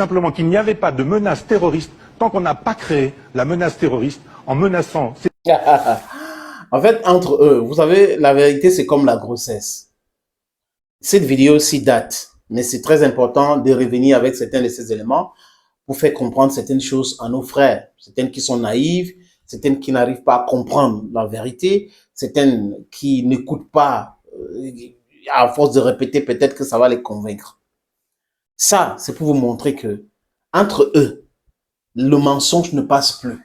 simplement qu'il n'y avait pas de menace terroriste tant qu'on n'a pas créé la menace terroriste en menaçant... En fait, entre eux, vous savez, la vérité, c'est comme la grossesse. Cette vidéo-ci date, mais c'est très important de revenir avec certains de ces éléments pour faire comprendre certaines choses à nos frères, certaines qui sont naïves, certaines qui n'arrivent pas à comprendre la vérité, certaines qui n'écoutent pas, à force de répéter, peut-être que ça va les convaincre. Ça, c'est pour vous montrer que entre eux, le mensonge ne passe plus.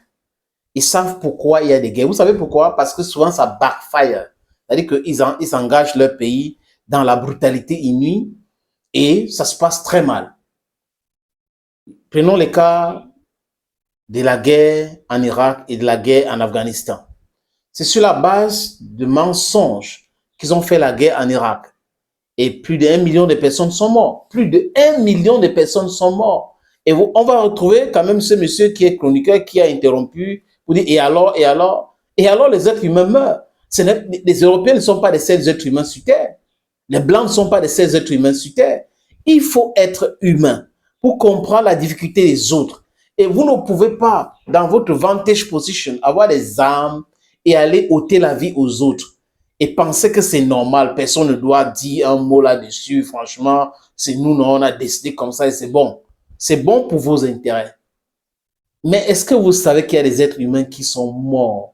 Ils savent pourquoi il y a des guerres. Vous savez pourquoi? Parce que souvent, ça backfire. C'est-à-dire qu'ils engagent leur pays dans la brutalité inouïe et ça se passe très mal. Prenons le cas de la guerre en Irak et de la guerre en Afghanistan. C'est sur la base de mensonges qu'ils ont fait la guerre en Irak. Et plus de 1 million de personnes sont mortes. Plus de 1 million de personnes sont mortes. Et on va retrouver quand même ce monsieur qui est chroniqueur qui a interrompu pour dire et alors les êtres humains meurent. Les Européens ne sont pas des seuls êtres humains sur Terre. Les Blancs ne sont pas des seuls êtres humains sur Terre. Il faut être humain pour comprendre la difficulté des autres. Et vous ne pouvez pas, dans votre vantage position, avoir des armes et aller ôter la vie aux autres. Et penser que c'est normal, personne ne doit dire un mot là-dessus, franchement, c'est nous, non, on a décidé comme ça et c'est bon. C'est bon pour vos intérêts. Mais est-ce que vous savez qu'il y a des êtres humains qui sont morts?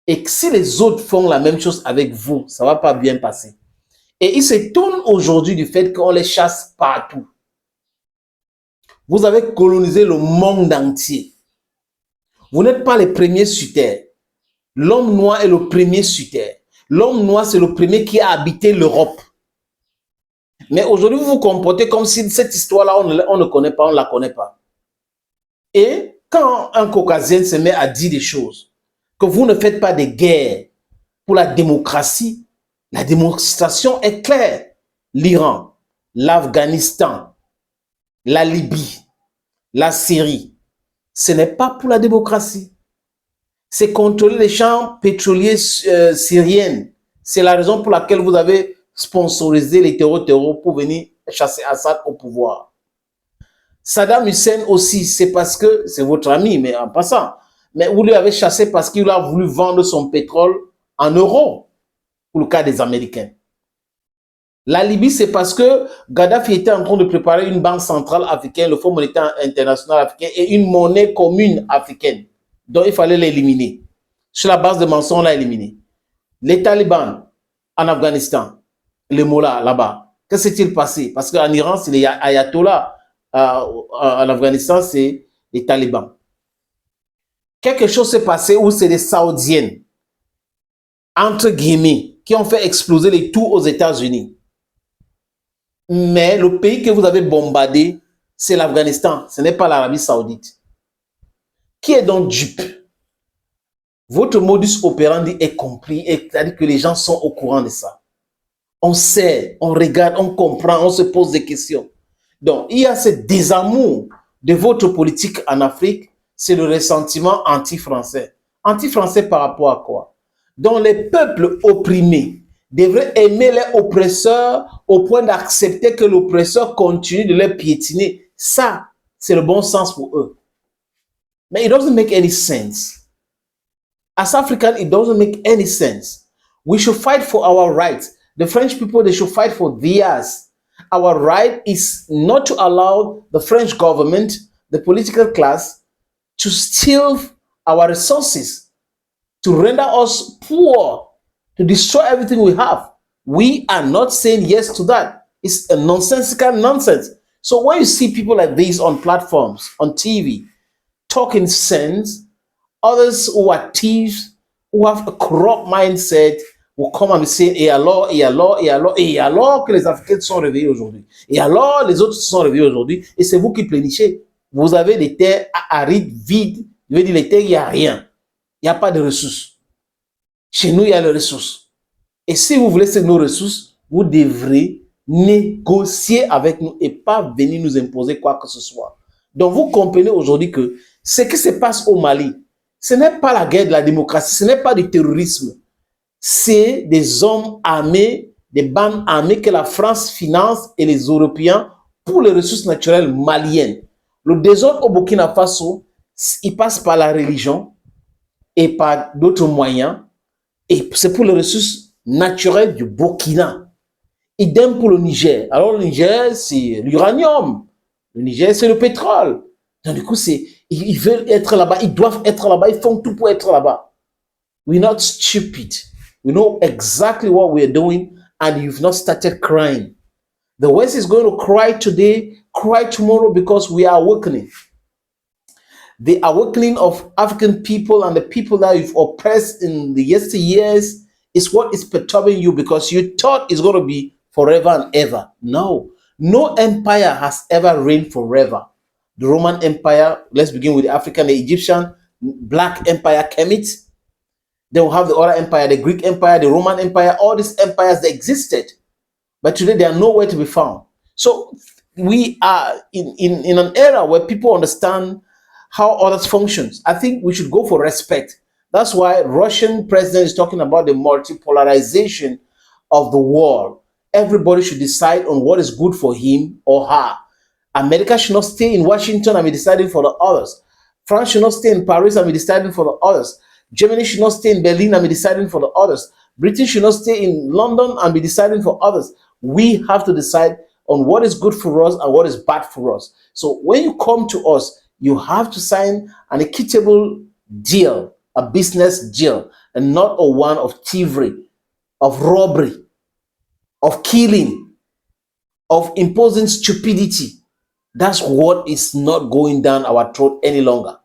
Et que si les autres font la même chose avec vous, ça ne va pas bien passer. Et ils se tournent aujourd'hui du fait qu'on les chasse partout. Vous avez colonisé le monde entier. Vous n'êtes pas les premiers sur Terre. L'homme noir est le premier sur Terre. L'homme noir, c'est le premier qui a habité l'Europe. Mais aujourd'hui, vous vous comportez comme si cette histoire-là, on ne connaît pas, on ne la connaît pas. Et quand un Caucasien se met à dire des choses, que vous ne faites pas de guerre pour la démocratie, la démonstration est claire. L'Iran, l'Afghanistan, la Libye, la Syrie, ce n'est pas pour la démocratie. C'est contrôler les champs pétroliers syriens. C'est la raison pour laquelle vous avez sponsorisé les terreaux pour venir chasser Assad au pouvoir. Saddam Hussein aussi, c'est parce que, c'est votre ami, mais en passant, mais vous lui avez chassé parce qu'il a voulu vendre son pétrole en euros, pour le cas des Américains. La Libye, c'est parce que Gaddafi était en train de préparer une banque centrale africaine, le Fonds monétaire international africain et une monnaie commune africaine. Donc, il fallait l'éliminer. Sur la base de mensonges, on l'a éliminé. Les talibans en Afghanistan, les mollahs là-bas, que s'est-il passé? Parce qu'en Iran, c'est les ayatollahs. En Afghanistan, c'est les talibans. Quelque chose s'est passé où c'est les Saoudiennes, entre guillemets, qui ont fait exploser les tours aux États-Unis. Mais le pays que vous avez bombardé, c'est l'Afghanistan, ce n'est pas l'Arabie Saoudite. Qui est donc dupe? Votre modus operandi est compris, c'est-à-dire que les gens sont au courant de ça. On sait, on regarde, on comprend, on se pose des questions. Donc, il y a ce désamour de votre politique en Afrique, c'est le ressentiment anti-français. Anti-français par rapport à quoi? Donc, les peuples opprimés devraient aimer les oppresseurs au point d'accepter que l'oppresseur continue de les piétiner. Ça, c'est le bon sens pour eux. Mais it doesn't make any sense. As Africans, it doesn't make any sense. We should fight for our rights. The French people, they should fight for theirs. Our right is not to allow the French government, the political class, to steal our resources, to render us poor, to destroy everything we have. We are not saying yes to that. It's a nonsensical nonsense. So when you see people like these on platforms, on TV, talking sense, others who are thieves, who have a corrupt mindset, will come and say, et alors que les Africains sont réveillés aujourd'hui. Et alors, les autres sont réveillés aujourd'hui. Et c'est vous qui plénichez. Vous avez des terres arides, vides. Je veux dire, les terres, il n'y a rien. Il n'y a pas de ressources. Chez nous, il y a les ressources. Et si vous voulez nos ressources, vous devrez négocier avec nous et pas venir nous imposer quoi que ce soit. Donc, vous comprenez aujourd'hui que ce qui se passe au Mali, ce n'est pas la guerre de la démocratie, ce n'est pas du terrorisme. C'est des hommes armés, des bandes armées que la France finance et les Européens pour les ressources naturelles maliennes. Le désordre au Burkina Faso, il passe par la religion et par d'autres moyens. Et c'est pour les ressources naturelles du Burkina. Idem pour le Niger. Alors le Niger, c'est l'uranium. Le Niger, c'est le pétrole. Donc du coup, ils veulent être là-bas, ils doivent être là-bas, ils font tout pour être là-bas. We're not stupid. We know exactly what we're doing, and you've not started crying. The West is going to cry today, cry tomorrow, because we are awakening. The awakening of African people and the people that you've oppressed in the yesteryears is what is perturbing you, because you thought it's going to be forever and ever. No empire has ever reigned forever. The Roman Empire, let's begin with the African, the Egyptian, Black Empire came it. Then we'll have the other empire, the Greek Empire, the Roman Empire, all these empires that existed. But today they are nowhere to be found. So we are in an era where people understand how others functions. I think we should go for respect. That's why Russian president is talking about the multipolarization of the world. Everybody should decide on what is good for him or her. America should not stay in Washington and be deciding for the others. France should not stay in Paris and be deciding for the others. Germany should not stay in Berlin and be deciding for the others. Britain should not stay in London and be deciding for others. We have to decide on what is good for us and what is bad for us. So when you come to us, you have to sign an equitable deal, a business deal, and not a one of thievery, of robbery, of killing, of imposing stupidity. That's what is not going down our throat any longer.